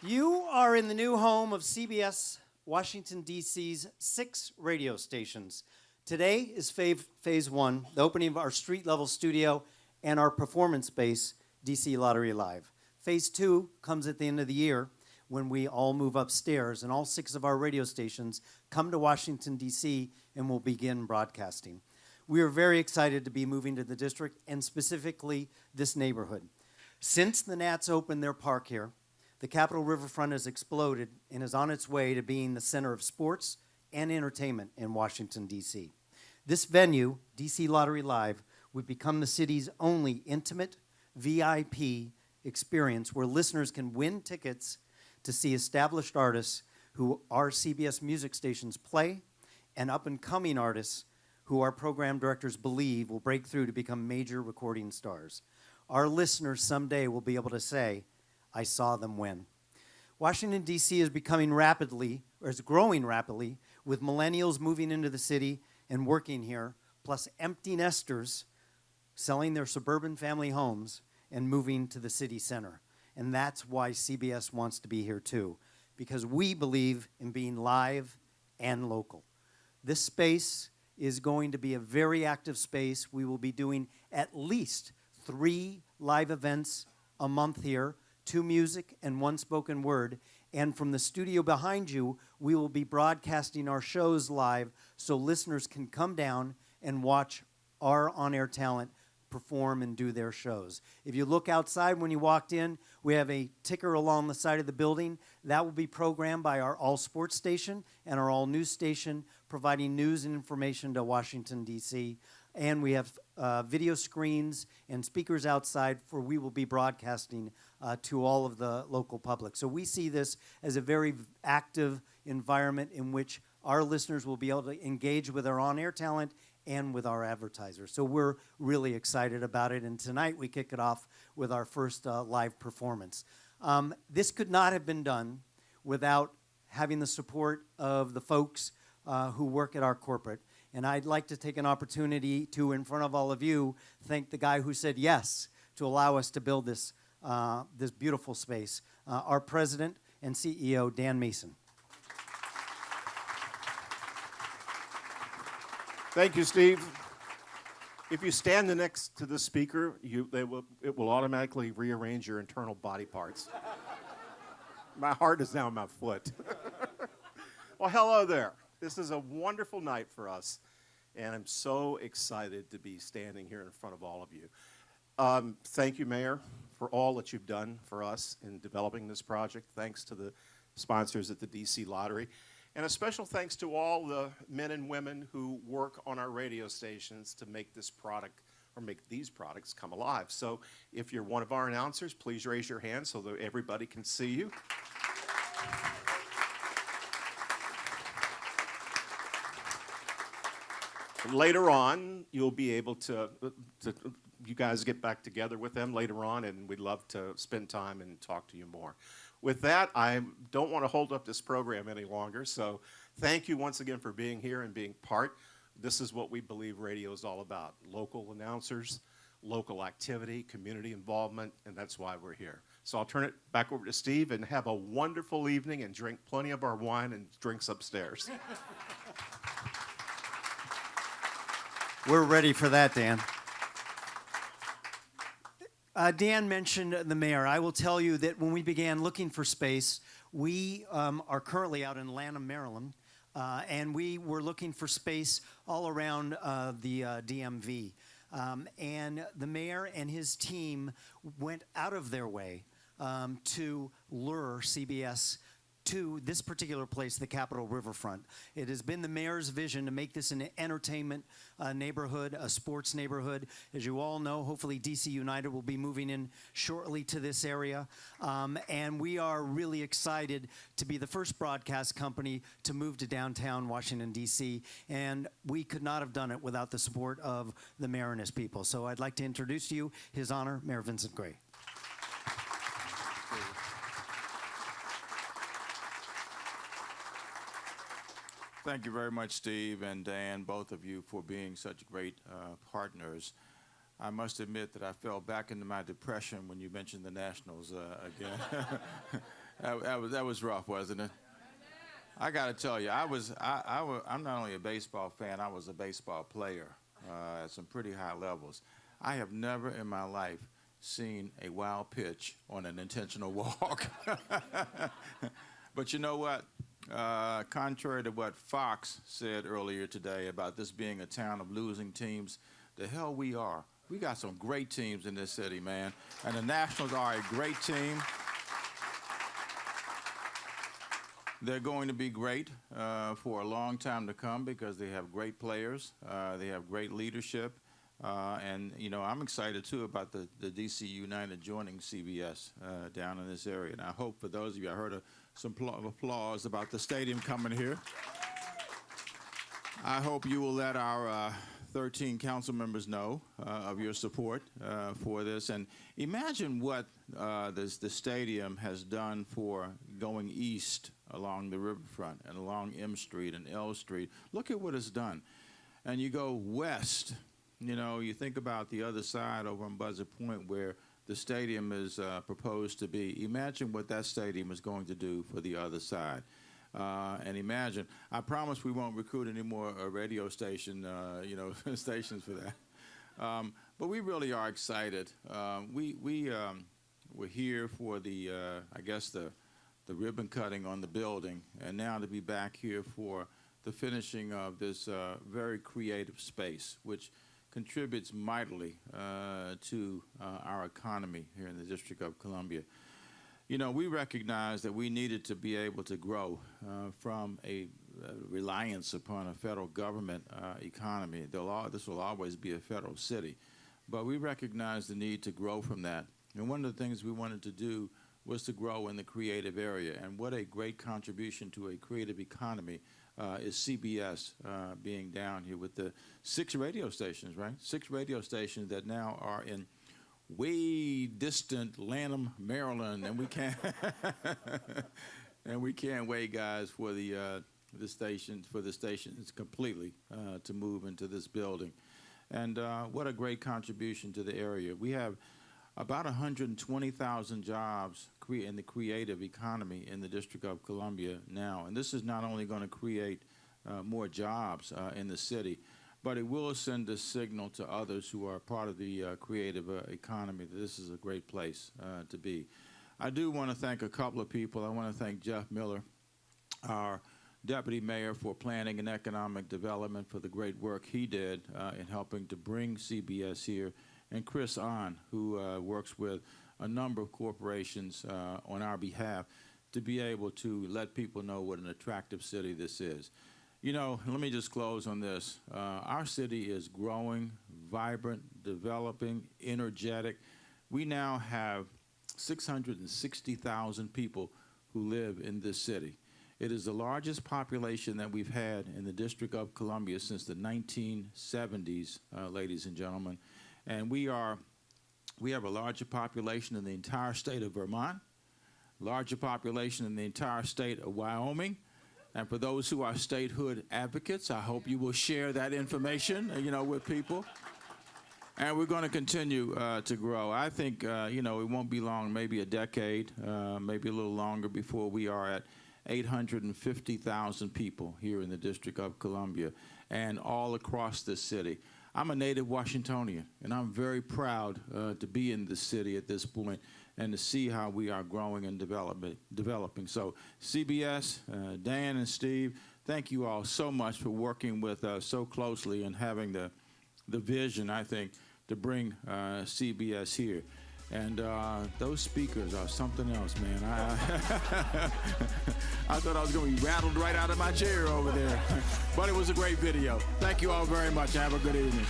You are in the new home of CBS Washington, D.C.'s 6 radio stations. Today is phase 1, the opening of our street-level studio and our performance space, DC Lottery Live. Phase 2 comes at the end of the year when we all move upstairs and all 6 of our radio stations come to Washington, D.C. and will begin broadcasting. We are very excited to be moving to the district and specifically this neighborhood. Since the Nats opened their park here, the Capitol Riverfront has exploded and is on its way to being the center of sports and entertainment in Washington, D.C. This venue, DC Lottery Live, would become the city's only intimate VIP experience where listeners can win tickets to see established artists who our CBS music stations play and up-and-coming artists who our program directors believe will break through to become major recording stars. Our listeners someday will be able to say, I saw them win. Washington, D.C. is growing rapidly, with millennials moving into the city and working here, plus empty nesters selling their suburban family homes and moving to the city center. And that's why CBS wants to be here too, because we believe in being live and local. This space is going to be a very active space. We will be doing at least 3 live events a month here, 2 music and 1 spoken word. And from the studio behind you, we will be broadcasting our shows live so listeners can come down and watch our on-air talent perform and do their shows. If you look outside when you walked in, we have a ticker along the side of the building. That will be programmed by our all sports station and our all news station, providing news and information to Washington, D.C. And we have video screens and speakers outside for we will be broadcasting to all of the local public. So we see this as a very active environment in which our listeners will be able to engage with our on-air talent and with our advertisers. So we're really excited about it. And tonight we kick it off with our first live performance. This could not have been done without having the support of the folks who work at our corporate. And I'd like to take an opportunity to, in front of all of you, thank the guy who said yes to allow us to build this, this beautiful space, our president and CEO, Dan Mason. Thank you, Steve. If you stand next to the speaker, it will automatically rearrange your internal body parts. My heart is now in my foot. Well, hello there. This is a wonderful night for us, and I'm so excited to be standing here in front of all of you. Thank you, Mayor, for all that you've done for us in developing this project. Thanks to the sponsors at the DC Lottery. And a special thanks to all the men and women who work on our radio stations to make this product or make these products come alive. So if you're one of our announcers, please raise your hand so that everybody can see you. Later on, you'll be able to you guys get back together with them later on, and we'd love to spend time and talk to you more. With that, I don't want to hold up this program any longer, so thank you once again for being here and being part. This is what we believe radio is all about: local announcers, local activity, community involvement, and that's why we're here. So I'll turn it back over to Steve, and have a wonderful evening and drink plenty of our wine and drinks upstairs. We're ready for that, Dan. Dan mentioned the mayor. I will tell you that when we began looking for space, we are currently out in Lanham, Maryland, and we were looking for space all around the DMV. And the mayor and his team went out of their way to lure CBS to this particular place, the Capitol Riverfront. It has been the mayor's vision to make this an entertainment neighborhood, a sports neighborhood. As you all know, hopefully DC United will be moving in shortly to this area. And we are really excited to be the first broadcast company to move to downtown Washington, D.C. And we could not have done it without the support of the mayor and his people. So I'd like to introduce to you His Honor, Mayor Vincent Gray. Thank you very much, Steve and Dan, both of you, for being such great partners. I must admit that I fell back into my depression when you mentioned the Nationals again. That was rough, wasn't it? I got to tell you, I'm not only a baseball fan, I was a baseball player at some pretty high levels. I have never in my life seen a wild pitch on an intentional walk. But you know what? Contrary to what Fox said earlier today about this being a town of losing teams, the hell we are. We got some great teams in this city, man. And the Nationals are a great team. They're going to be great for a long time to come because they have great players. They have great leadership. And, you know, I'm excited, too, about the DC United joining CBS down in this area. And I hope for those of you, I heard some applause about the stadium coming here. I hope you will let our 13 council members know of your support for this. And imagine what the stadium has done for going east along the riverfront and along M Street and L Street. Look at what it's done. And you go west, you know, you think about the other side over on Buzzard Point where the stadium is proposed to be. Imagine what that stadium is going to do for the other side. And imagine, I promise we won't recruit any more radio station, stations for that. But we really are excited. We're here for the, I guess, the ribbon cutting on the building, and now to be back here for the finishing of this very creative space, which contributes mightily to our economy here in the District of Columbia. You know, we recognize that we needed to be able to grow from a reliance upon a federal government economy. This will always be a federal city. But we recognize the need to grow from that. And one of the things we wanted to do was to grow in the creative area. And what a great contribution to a creative economy is CBS being down here with the 6 radio stations, right? 6 radio stations that now are in way distant Lanham, Maryland, and we can't wait, guys, for the stations completely to move into this building. And what a great contribution to the area. We have about 120,000 jobs in the creative economy in the District of Columbia now. And this is not only going to create more jobs in the city, but it will send a signal to others who are part of the creative economy that this is a great place to be. I do want to thank a couple of people. I want to thank Jeff Miller, our Deputy Mayor for Planning and Economic Development, for the great work he did in helping to bring CBS here, and Chris Ahn, who works with a number of corporations on our behalf to be able to let people know what an attractive city this is. You know, let me just close on this. Our city is growing, vibrant, developing, energetic. We now have 660,000 people who live in this city. It is the largest population that we've had in the District of Columbia since the 1970s, ladies and gentlemen. And we have a larger population in the entire state of Vermont, larger population in the entire state of Wyoming. And for those who are statehood advocates, I hope you will share that information, with people. And we're going to continue to grow. I think, it won't be long, maybe a decade, maybe a little longer before we are at 850,000 people here in the District of Columbia and all across this city. I'm a native Washingtonian, and I'm very proud to be in this city at this point and to see how we are growing and developing. So CBS, Dan and Steve, thank you all so much for working with us so closely and having the vision, I think, to bring CBS here. And those speakers are something else, man. I thought I was going to be rattled right out of my chair over there. But it was a great video. Thank you all very much. Have a good evening.